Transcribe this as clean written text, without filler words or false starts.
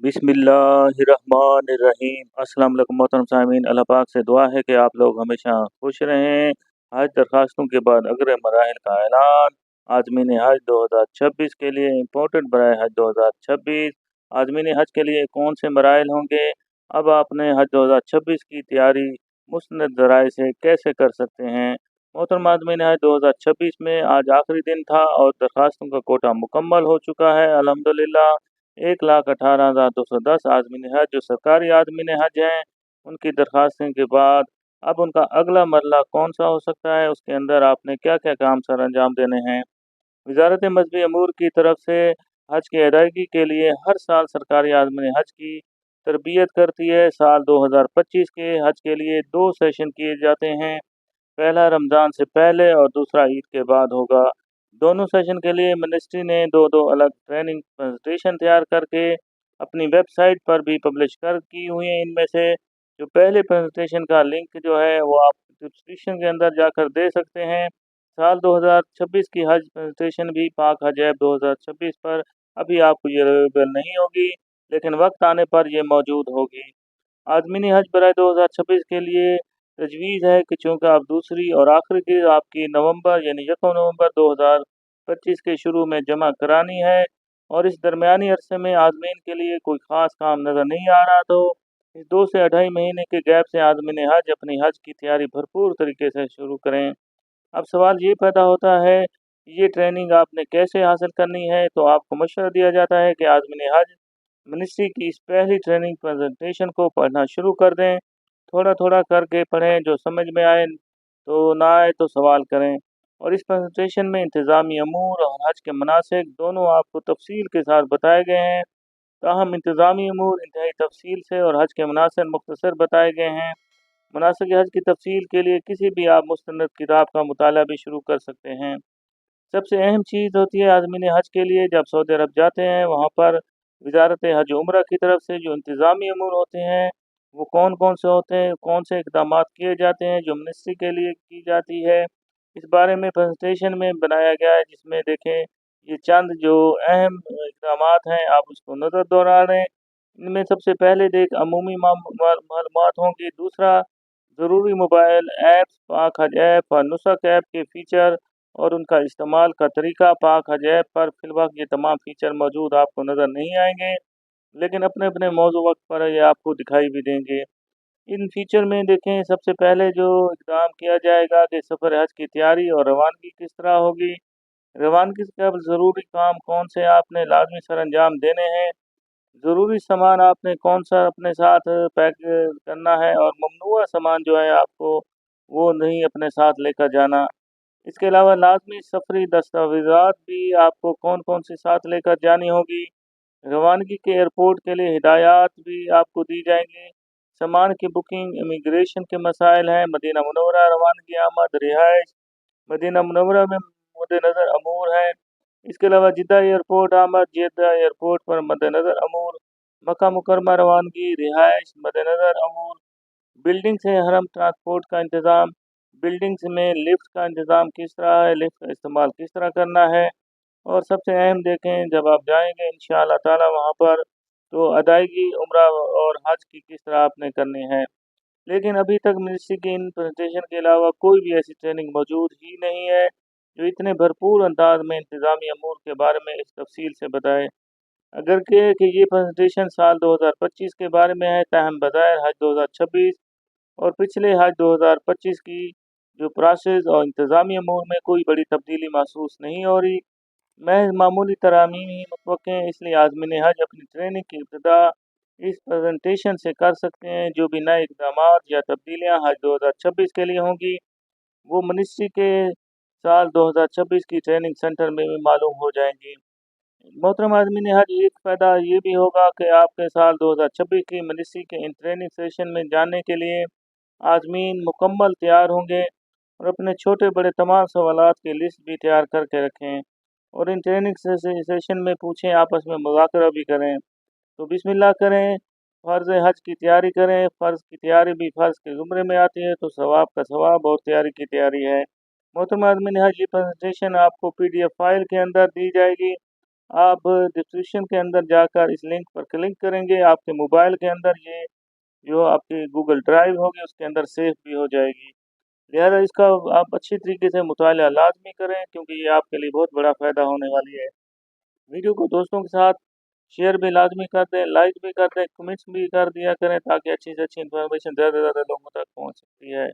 बिस्मिल्लाहिर्रहमानिर्रहीम। अस्सलाम वालेकुम मोहतरम सामीन। अल्लाह पाक से दुआ है कि आप लोग हमेशा खुश रहें। हज दरखास्तों के बाद अगले मराहिल का ऐलान। आज़मीन हज 2026 के लिए इम्पोर्टेंट बराए हज 2026। आज़मीन हज के लिए कौन से मराहिल होंगे। अब आपने हज 2026 की तैयारी मुस्नद ज़राए से कैसे कर सकते हैं। मोहतरम आज़मीन हज 2026 में आज आखिरी दिन था और दरखास्तों का कोटा मुकम्मल हो चुका है अल्हम्दुलिल्लाह। 1,18,210 आज़मीन हज जो सरकारी आज़मीन हज हैं उनकी दरखास्तों के बाद अब उनका अगला मरला कौन सा हो सकता है, उसके अंदर आपने क्या क्या काम सर अंजाम देने हैं। वजारत मजहबी अमूर की तरफ से हज की अदायगी के लिए हर साल सरकारी आज़मीन हज की तरबियत करती है। साल 2025 के हज के लिए 2 सेशन किए जाते हैं। पहला रमज़ान से पहले और दूसरा ईद के बाद होगा। दोनों सेशन के लिए मिनिस्ट्री ने दो दो अलग ट्रेनिंग प्रेजेंटेशन तैयार करके अपनी वेबसाइट पर भी पब्लिश कर की हुई हैं। इनमें से जो पहले प्रेजेंटेशन का लिंक जो है वो आप डिस्क्रिप्शन के अंदर जाकर दे सकते हैं। साल 2026 की हज प्रेजेंटेशन भी पाक हज ऐप 2026 पर अभी आपको ये अवेलेबल नहीं होगी, लेकिन वक्त आने पर ये मौजूद होगी। आज़मीनी हज बराए 2026 के लिए तजवीज़ है कि चूँकि आप दूसरी और आखिरी की आपकी नवंबर यानी 1 नवंबर 2025 के शुरू में जमा करानी है और इस दरमियानी अरसे में आज़मीन के लिए कोई ख़ास काम नज़र नहीं आ रहा, तो इस 2 से 2.5 महीने के गैप से आज़मीन हज अपनी हज की तैयारी भरपूर तरीके से शुरू करें। अब सवाल ये पैदा होता है कि ये ट्रेनिंग आपने कैसे हासिल करनी है, तो आपको मशवरा दिया जाता है कि आज़मीन हज मिनिस्ट्री की इस पहली ट्रेनिंग प्रेजेंटेशन को पढ़ना शुरू कर दें। थोड़ा थोड़ा करके पढ़ें, जो समझ में आए तो ना आए तो सवाल करें। और इस प्रेजेंटेशन में इंतज़ामी अमूर और हज के मनासिक दोनों आपको तफसील के साथ बताए गए हैं। ताहम इंतज़ामी अमूर इंतहाई तफसील से और हज के मनासिक मुख्तसर बताए गए हैं। मनासिक हज की तफसील के लिए किसी भी आप मुस्तनद किताब का मुताला भी शुरू कर सकते हैं। सबसे अहम चीज़ होती है आज़मीन हज के लिए जब सऊदी अरब जाते हैं वहाँ पर वजारत हज उम्रा की तरफ से जो इंतज़ामी अमूर होते हैं वो कौन कौन से होते हैं, कौन से इक़दामात किए जाते हैं जो मिनिस्ट्री के लिए की जाती है, इस बारे में प्रेजेंटेशन में बनाया गया है। जिसमें देखें ये चंद जो अहम इक़दामात हैं आप उसको नज़र दोहरा लें। इनमें सबसे पहले देख अमूमी मालूमात होंगी। दूसरा ज़रूरी मोबाइल ऐप्स पाक हज ऐप और नुसक ऐप के फ़ीचर और उनका इस्तेमाल का तरीका। पाक हज ऐप पर फिलवक्त ये तमाम फ़ीचर मौजूद आपको नज़र नहीं आएंगे, लेकिन अपने अपने मौजू वक्त पर ये आपको दिखाई भी देंगे। इन फ़ीचर में देखें सबसे पहले जो इक़दाम किया जाएगा कि सफ़र हज की तैयारी और रवानगी किस तरह होगी। रवानगी से कबल ज़रूरी काम कौन से आपने लाजमी सर अंजाम देने हैं। ज़रूरी सामान आपने कौन सा अपने साथ पैक करना है और ममनुआ सामान जो है आपको वो नहीं अपने साथ लेकर जाना। इसके अलावा लाजमी सफरी दस्तावेज़ात भी आपको कौन कौन सी साथ लेकर जानी होगी। रवानगी के एयरपोर्ट के लिए हिदायत भी आपको दी जाएंगी। सामान की बुकिंग इमिग्रेशन के मसाइल हैं। मदीना मुनव्वरा रवानगी आमद रिहाइश मदीना मुनव्वरा में मद्देनज़र अमूर हैं। इसके अलावा जिद्दा एयरपोर्ट आमद जिद्दा एयरपोर्ट पर मद्देनज़र अमूर। मक्का मुकरमा रवानगी रिहाइश मद्देनज़र अमूर। बिल्डिंग से हरम ट्रांसपोर्ट का इंतज़ाम। बिल्डिंग्स में लिफ्ट का इंतज़ाम किस तरह है, लिफ्ट का इस्तेमाल किस तरह करना है। और सबसे अहम देखें जब आप जाएंगे इंशाअल्लाह ताला वहाँ पर तो अदायगी उम्रा और हज की किस तरह आपने करनी है। लेकिन अभी तक मिनिस्ट्री की इन प्रेजेंटेशन के अलावा कोई भी ऐसी ट्रेनिंग मौजूद ही नहीं है जो इतने भरपूर अंदाज में इंतज़ामी अमूर के बारे में इस तफसील से बताए। अगर कि ये प्रेजेंटेशन साल 2025 के बारे में है, ताहम बज़ाहिर हज 2026 और पिछले हज 2025 की जो प्रोसेस और इंतज़ामी अमूर में कोई बड़ी तब्दीली महसूस नहीं हो रही। महज मामूली तरामीम ही मुतवक्के हैं। इसलिए आज़मीन हज अपनी ट्रेनिंग की इब्तिदा इस प्रेजेंटेशन से कर सकते हैं। जो भी नए इक़दामात या तब्दीलियाँ हज 2026 के लिए होंगी वो मिनिस्ट्री के साल 2026 की ट्रेनिंग सेंटर में भी मालूम हो जाएंगी। मोहतरम आज़मीन हज एक फ़ायदा ये भी होगा कि आपके साल 2026 की मिनिस्ट्री के इन ट्रेनिंग सेशन में जाने के लिए आज़मीन मुकम्मल तैयार होंगे और अपने छोटे बड़े तमाम सवालात की लिस्ट भी तैयार करके रखें और इन ट्रेनिंग सेशन में पूछें, आपस में मुज़ाकरा भी करें। तो बिस्मिल्लाह करें, फ़र्ज़ हज की तैयारी करें। फ़र्ज़ की तैयारी भी फ़र्ज़ के ज़ुमरे में आती है, तो सवाब का सवाब और तैयारी की तैयारी है। मोहतरम आज़मीन हज ये प्रेजेंटेशन आपको PDF फाइल के अंदर दी जाएगी। आप डिस्क्रिप्शन के अंदर जाकर इस लिंक पर क्लिक करेंगे, आपके मोबाइल के अंदर ये जो आपकी गूगल ड्राइव होगी उसके अंदर सेव भी हो जाएगी। लिहाजा इसका आप अच्छी तरीके से मुताला लाज़मी करें, क्योंकि ये आपके लिए बहुत बड़ा फ़ायदा होने वाली है। वीडियो को दोस्तों के साथ शेयर भी लाज़मी कर दें, लाइक भी कर दें, कमेंट्स भी कर दिया करें, ताकि अच्छी से अच्छी इन्फॉर्मेशन ज़्यादा से ज़्यादा लोगों तक पहुँच सकती है।